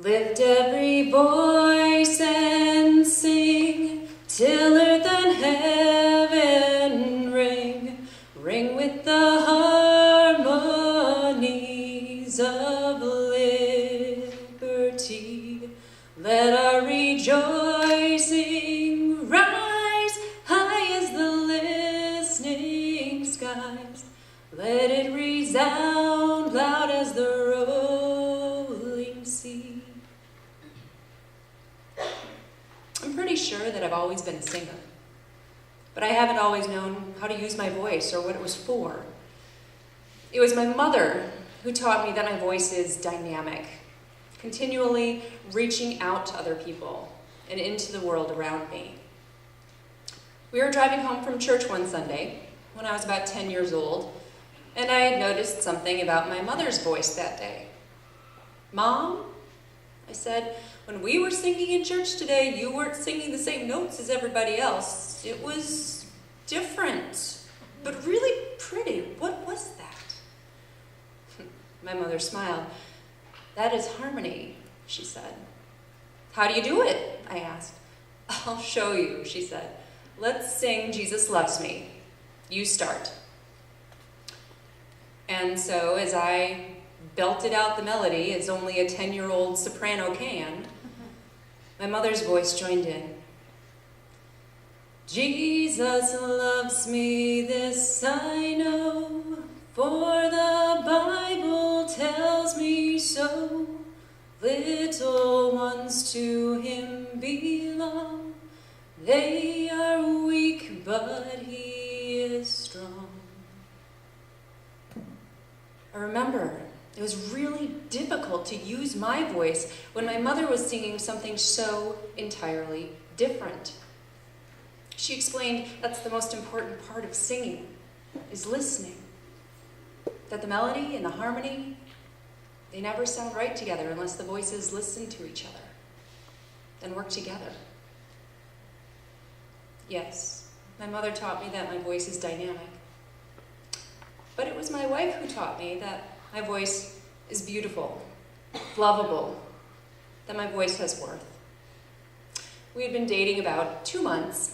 Lift every voice and sing, till earth and heaven ring, ring with the harmonies of liberty. Let our rejoicing rise high as the listening skies. Let it resound loud as the rolling sea. I'm pretty sure that I've always been a singer, but I haven't always known how to use my voice or what it was for. It was my mother who taught me that my voice is dynamic, continually reaching out to other people and into the world around me. We were driving home from church one Sunday when I was about 10 years old, and I had noticed something about my mother's voice that day. "Mom," I said, "when we were singing in church today, you weren't singing the same notes as everybody else. It was different, but really pretty. What was that?" My mother smiled. "That is harmony," she said. "How do you do it?" I asked. "I'll show you," she said. "Let's sing Jesus Loves Me. You start." And so as I belted out the melody, as only a 10-year-old soprano can, my mother's voice joined in. "Jesus loves me, this I know, for the Bible tells me so. Little ones to him belong. They are weak, but he is strong." I remember it was really difficult to use my voice when my mother was singing something so entirely different. She explained that's the most important part of singing, is listening. That the melody and the harmony, they never sound right together unless the voices listen to each other and work together. Yes, my mother taught me that my voice is dynamic. But it was my wife who taught me that my voice is beautiful, lovable, that my voice has worth. We had been dating about 2 months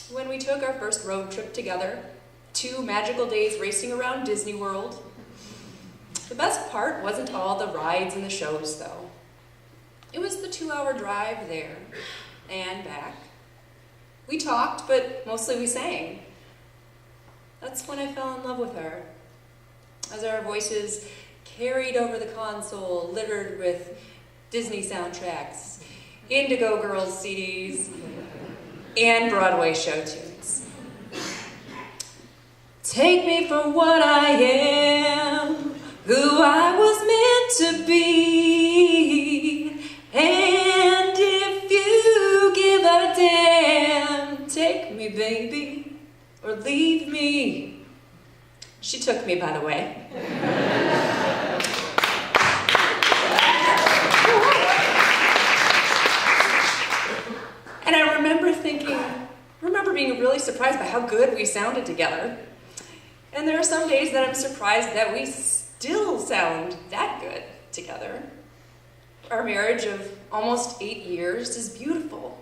when we took our first road trip together, 2 magical days racing around Disney World. The best part wasn't all the rides and the shows, though. It was the 2-hour drive there and back. We talked, but mostly we sang. That's when I fell in love with her. As our voices carried over the console littered with Disney soundtracks, Indigo Girls CDs, and Broadway show tunes. Take me for what I am, who I was meant to be, and if you give a damn, take me, baby, or leave me. She took me, by the way. And I remember being really surprised by how good we sounded together. And there are some days that I'm surprised that we still sound that good together. Our marriage of almost 8 years is beautiful.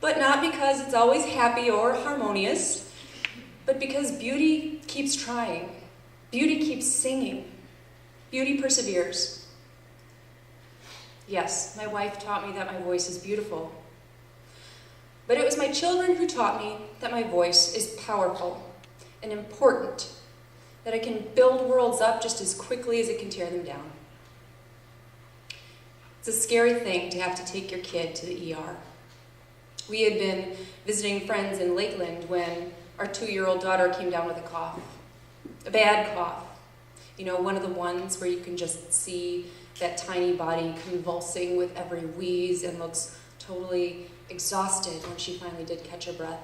But not because it's always happy or harmonious, but because beauty keeps trying. Beauty keeps singing. Beauty perseveres. Yes, my wife taught me that my voice is beautiful. But it was my children who taught me that my voice is powerful and important, that it can build worlds up just as quickly as it can tear them down. It's a scary thing to have to take your kid to the ER. We had been visiting friends in Lakeland when our 2-year-old daughter came down with a cough, a bad cough. You know, one of the ones where you can just see that tiny body convulsing with every wheeze and looks totally exhausted when she finally did catch her breath.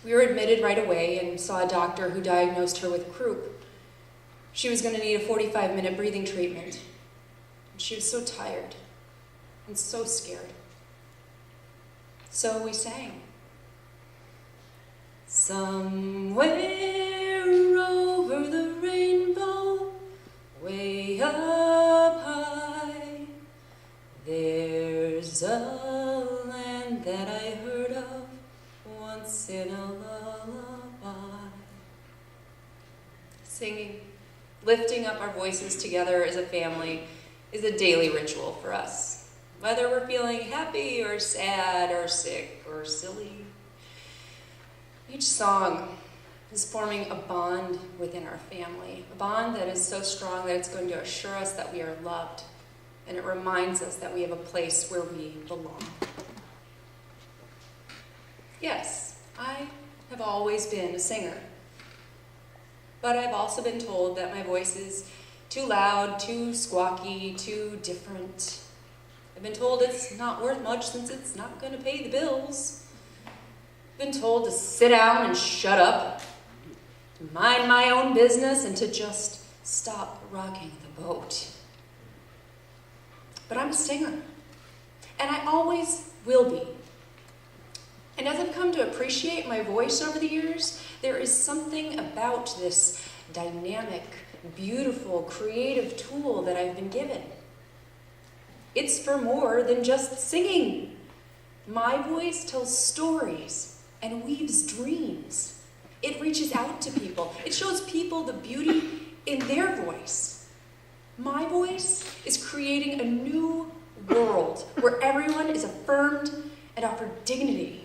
We were admitted right away and saw a doctor who diagnosed her with croup. She was going to need a 45-minute breathing treatment. She was so tired and so scared. So we sang. Somewhere over the rainbow, way up high, a land that I heard of once in a lullaby. Singing, lifting up our voices together as a family is a daily ritual for us. Whether we're feeling happy or sad or sick or silly, each song is forming a bond within our family, a bond that is so strong that it's going to assure us that we are loved, and it reminds us that we have a place where we belong. Yes, I have always been a singer, but I've also been told that my voice is too loud, too squawky, too different. I've been told it's not worth much since it's not going to pay the bills. I've been told to sit down and shut up, to mind my own business, and to just stop rocking the boat. But I'm a singer, and I always will be. And as I've come to appreciate my voice over the years, there is something about this dynamic, beautiful, creative tool that I've been given. It's for more than just singing. My voice tells stories and weaves dreams. It reaches out to people. It shows people the beauty in their voice. My voice is creating a new world where everyone is affirmed and offered dignity.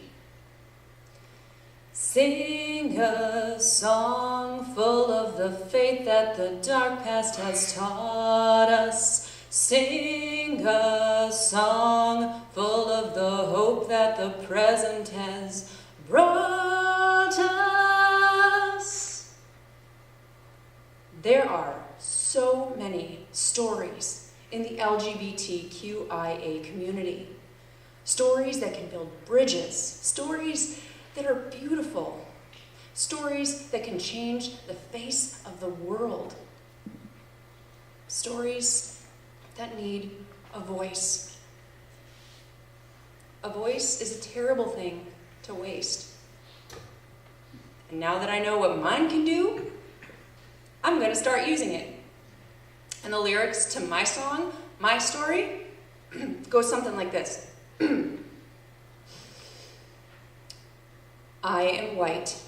Sing a song full of the faith that the dark past has taught us. Sing a song full of the hope that the present has brought us. There are so many stories in the LGBTQIA community. Stories that can build bridges, stories that are beautiful, stories that can change the face of the world, stories that need a voice. A voice is a terrible thing to waste. And now that I know what mine can do, I'm going to start using it. And the lyrics to my song, my story, go something like this. I am white,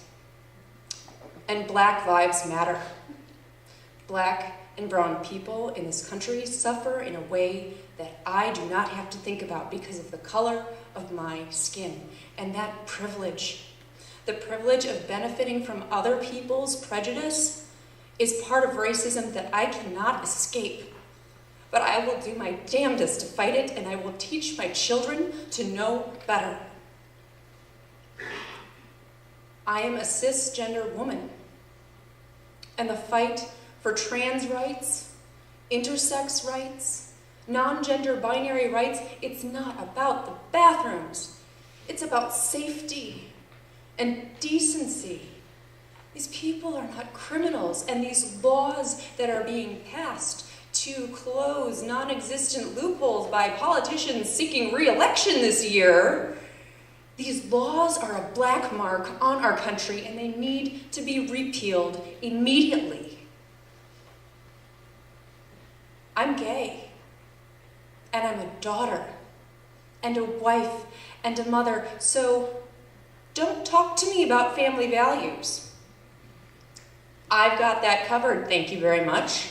and Black lives matter. Black and brown people in this country suffer in a way that I do not have to think about because of the color of my skin. And that privilege, the privilege of benefiting from other people's prejudice, is part of racism that I cannot escape. But I will do my damnedest to fight it, and I will teach my children to know better. I am a cisgender woman, and the fight for trans rights, intersex rights, non-gender binary rights, it's not about the bathrooms. It's about safety and decency. These people are not criminals, and these laws that are being passed to close non-existent loopholes by politicians seeking re-election this year, these laws are a black mark on our country, and they need to be repealed immediately. I'm gay, and I'm a daughter, and a wife, and a mother, so don't talk to me about family values. I've got that covered, thank you very much,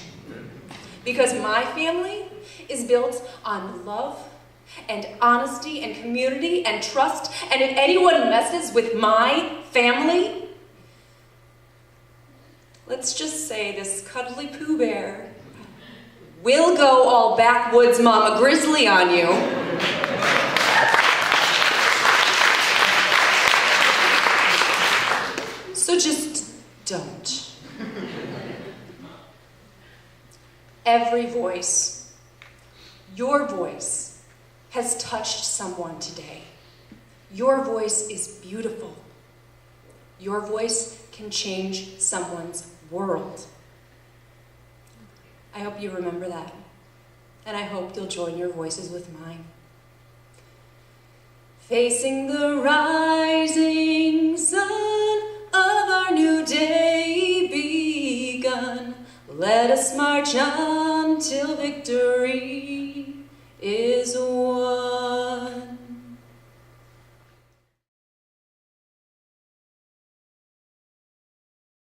because my family is built on love and honesty and community and trust, and if anyone messes with my family, let's just say this cuddly Pooh Bear will go all backwoods Mama Grizzly on you. So just don't. Every voice, your voice, has touched someone today. Your voice is beautiful. Your voice can change someone's world. I hope you remember that, and I hope you'll join your voices with mine. Facing the rising sun of our new day begun, let us march on till victory is won.